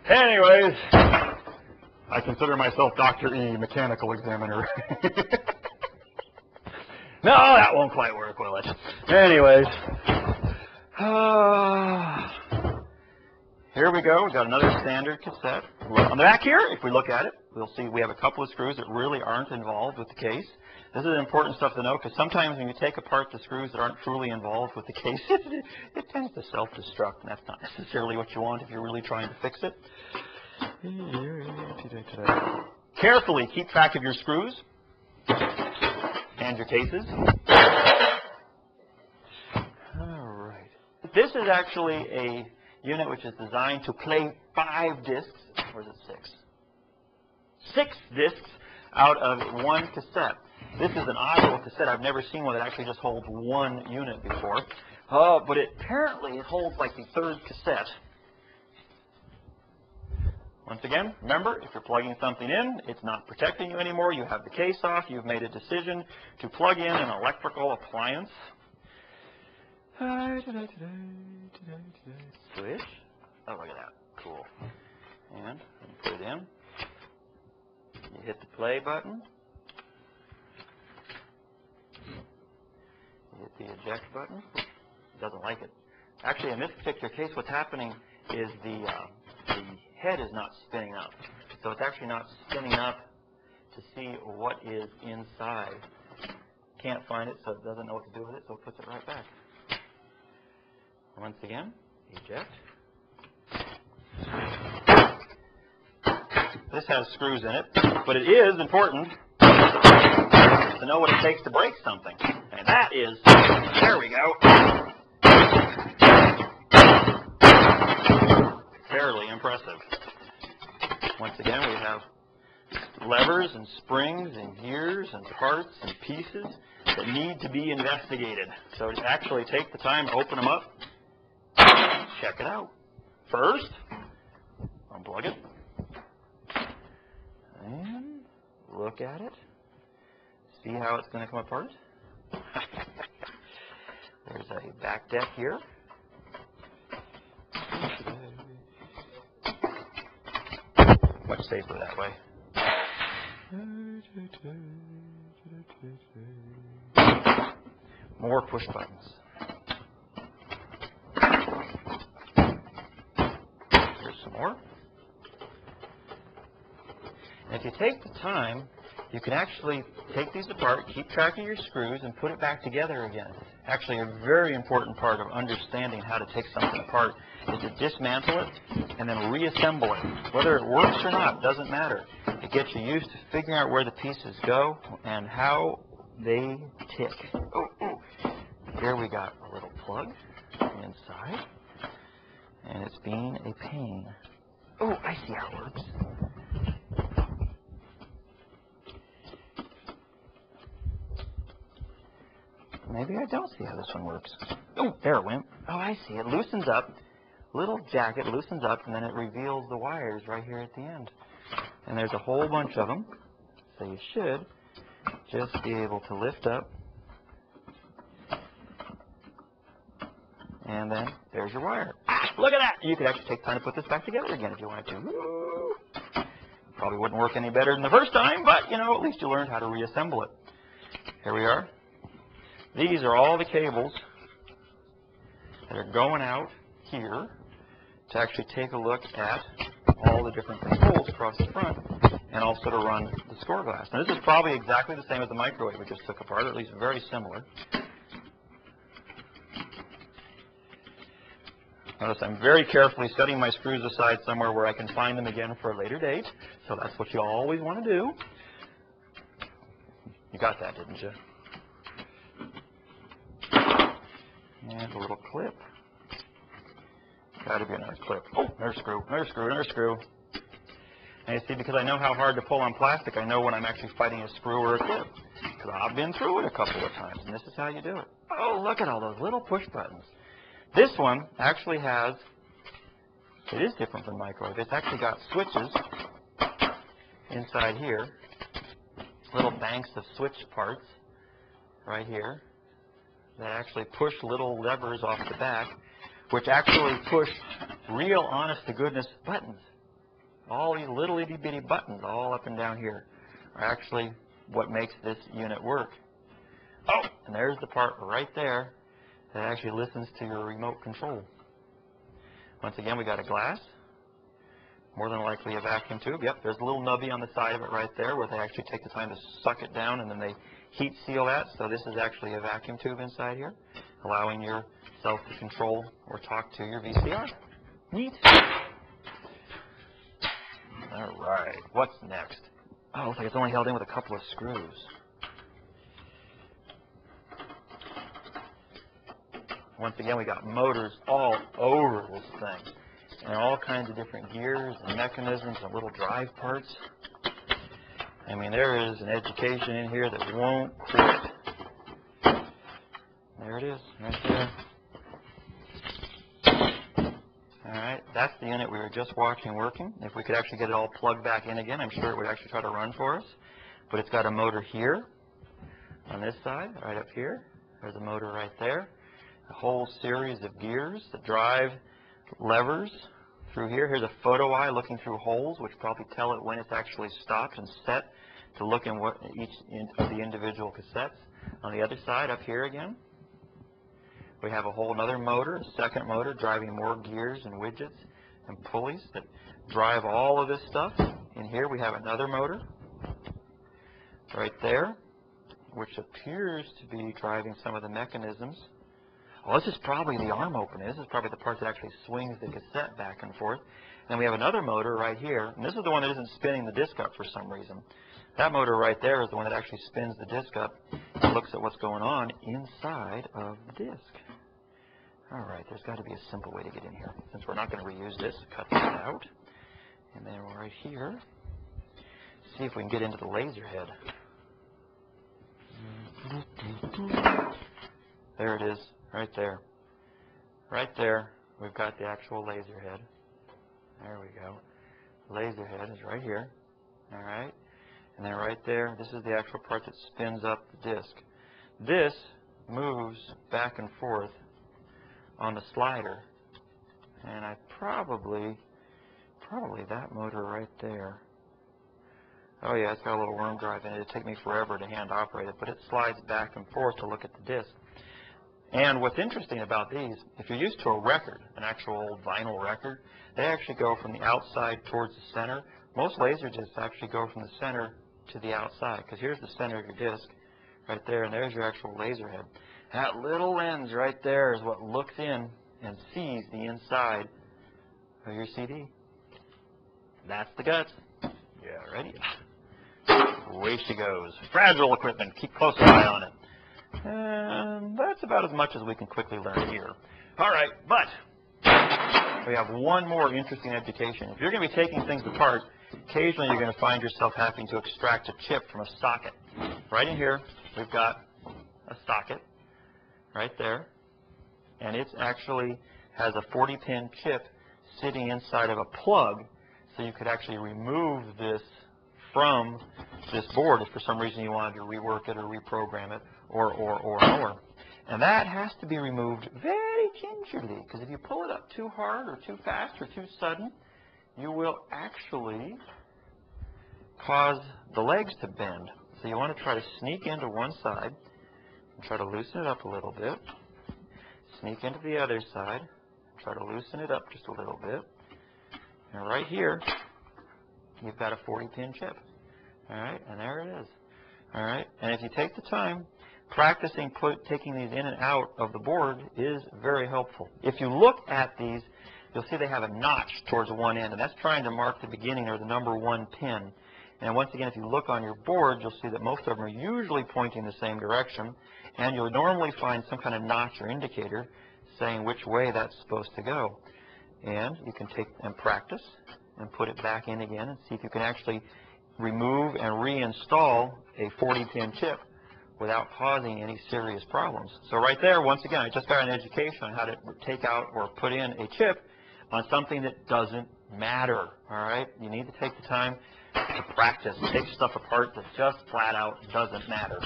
Anyways, I consider myself Dr. E, mechanical examiner. No, that won't quite work, will it? Anyways, here we go. We've got another standard cassette. On the back here, if we look at it, we'll see we have a couple of screws that really aren't involved with the case. This is important stuff to know because sometimes when you take apart the screws that aren't truly involved with the case, it tends to self-destruct, and that's not necessarily what you want if you're really trying to fix it. Carefully keep track of your screws and your cases. All right. This is actually a unit which is designed to play 5 discs, or is it 6? 6 discs out of one cassette. This is an odd little cassette. I've never seen one that actually just holds one unit before. But apparently it holds like the 3rd cassette. Once again, remember, if you're plugging something in, it's not protecting you anymore. You have the case off. You've made a decision to plug in an electrical appliance. Switch. Oh, look at that. Cool. And put it in. You hit the play button. You hit the eject button. It doesn't like it. Actually, in this particular case, what's happening is the head is not spinning up. So it's actually not spinning up to see what is inside. Can't find it, so it doesn't know what to do with it, so it puts it right back. Once again, eject. This has screws in it, but it is important to know what it takes to break something. And that is, there we go, fairly impressive. Once again, we have levers and springs and gears and parts and pieces that need to be investigated. So to actually take the time to open them up, check it out. First, unplug it. And look at it. See how it's going to come apart? There's a back deck here. Much safer that way. More push buttons. Here's some more. And if you take the time, you can actually take these apart, keep track of your screws, and put it back together again. Actually, a very important part of understanding how to take something apart is to dismantle it and then reassemble it. Whether it works or not doesn't matter. It gets you used to figuring out where the pieces go and how they tick. Here we got a little plug inside, and it's being a pain. Oh, I see how it works. Maybe I don't see how this one works. Oh, there it went. Oh, I see. It loosens up. Little jacket loosens up, and then it reveals the wires right here at the end. And there's a whole bunch of them. So you should just be able to lift up. And then there's your wire. Look at that! You could actually take time to put this back together again if you wanted to. Probably wouldn't work any better than the first time, but, you know, at least you learned how to reassemble it. Here we are. These are all the cables that are going out here to actually take a look at all the different controls across the front and also to run the score glass. Now, this is probably exactly the same as the microwave we just took apart, or at least very similar. Notice I'm very carefully setting my screws aside somewhere where I can find them again for a later date. So that's what you always want to do. You got that, didn't you? And a little clip. Got to be another clip. Oh, another screw, another screw, another screw. And you see, because I know how hard to pull on plastic, I know when I'm actually fighting a screw or a clip. Because I've been through it a couple of times, and this is how you do it. Oh, look at all those little push buttons. This one actually has, it is different from microwave. It's actually got switches inside here. Little banks of switch parts right here that actually push little levers off the back, which actually push real honest-to-goodness buttons. all these little itty bitty buttons all up and down here are actually what makes this unit work. Oh, and there's the part right there that actually listens to your remote control. Once again, we got a glass, more than likely a vacuum tube. Yep, there's a little nubby on the side of it right there where they actually take the time to suck it down and then they heat seal that. So this is actually a vacuum tube inside here, allowing yourself to control or talk to your VCR. Neat. All right, what's next? Oh, looks like it's only held in with a couple of screws. Once again, we got motors all over this thing, and all kinds of different gears and mechanisms and little drive parts. I mean, there is an education in here that won't quit. There it is, right there. All right, that's the unit we were just watching working. If we could actually get it all plugged back in again, I'm sure it would actually try to run for us. But it's got a motor here on this side, right up here. There's a motor right there. A whole series of gears that drive levers through here. Here's a photo eye looking through holes, which probably tell it when it's actually stopped and set to look in what each of the individual cassettes. On the other side, up here again, we have a whole another motor, a second motor, driving more gears and widgets and pulleys that drive all of this stuff. In here, we have another motor right there, which appears to be driving some of the mechanisms. Well, this is probably the arm opener. This is probably the part that actually swings the cassette back and forth. And we have another motor right here. And this is the one that isn't spinning the disc up for some reason. That motor right there is the one that actually spins the disc up and looks at what's going on inside of the disc. All right, there's got to be a simple way to get in here. Since we're not going to reuse this, cut this out. And then right here, see if we can get into the laser head. There it is. Right there. Right there, we've got the actual laser head. There we go. Laser head is right here. All right. And then right there, this is the actual part that spins up the disc. This moves back and forth on the slider. And I probably that motor right there. Oh yeah, it's got a little worm drive in it. It'd take me forever to hand operate it, but it slides back and forth to look at the disc. And what's interesting about these, if you're used to a record, an actual old vinyl record, they actually go from the outside towards the center. Most laser discs actually go from the center to the outside, because here's the center of your disc right there, and there's your actual laser head. That little lens right there is what looks in and sees the inside of your CD. That's the guts. Yeah, ready? Away she goes. Fragile equipment. Keep close eye on it. And that's about as much as we can quickly learn here. All right, but we have one more interesting education. If you're going to be taking things apart, occasionally you're going to find yourself having to extract a chip from a socket. Right in here, we've got a socket right there, and it actually has a 40-pin chip sitting inside of a plug, so you could actually remove this from this board if for some reason you wanted to rework it or reprogram it or. And that has to be removed very gingerly, because if you pull it up too hard or too fast or too sudden, you will actually cause the legs to bend. So you want to try to sneak into one side and try to loosen it up a little bit. Sneak into the other side, try to loosen it up just a little bit. And right here, you've got a 40-pin chip. All right, and there it is. All right, and if you take the time, practicing taking these in and out of the board is very helpful. If you look at these, you'll see they have a notch towards one end, and that's trying to mark the beginning or the number 1 pin. And once again, if you look on your board, you'll see that most of them are usually pointing the same direction, and you'll normally find some kind of notch or indicator saying which way that's supposed to go. And you can take and practice and put it back in again and see if you can actually remove and reinstall a 40-pin chip without causing any serious problems. So right there, once again, I just got an education on how to take out or put in a chip on something that doesn't matter. All right? You need to take the time to practice. Take stuff apart that just flat out doesn't matter.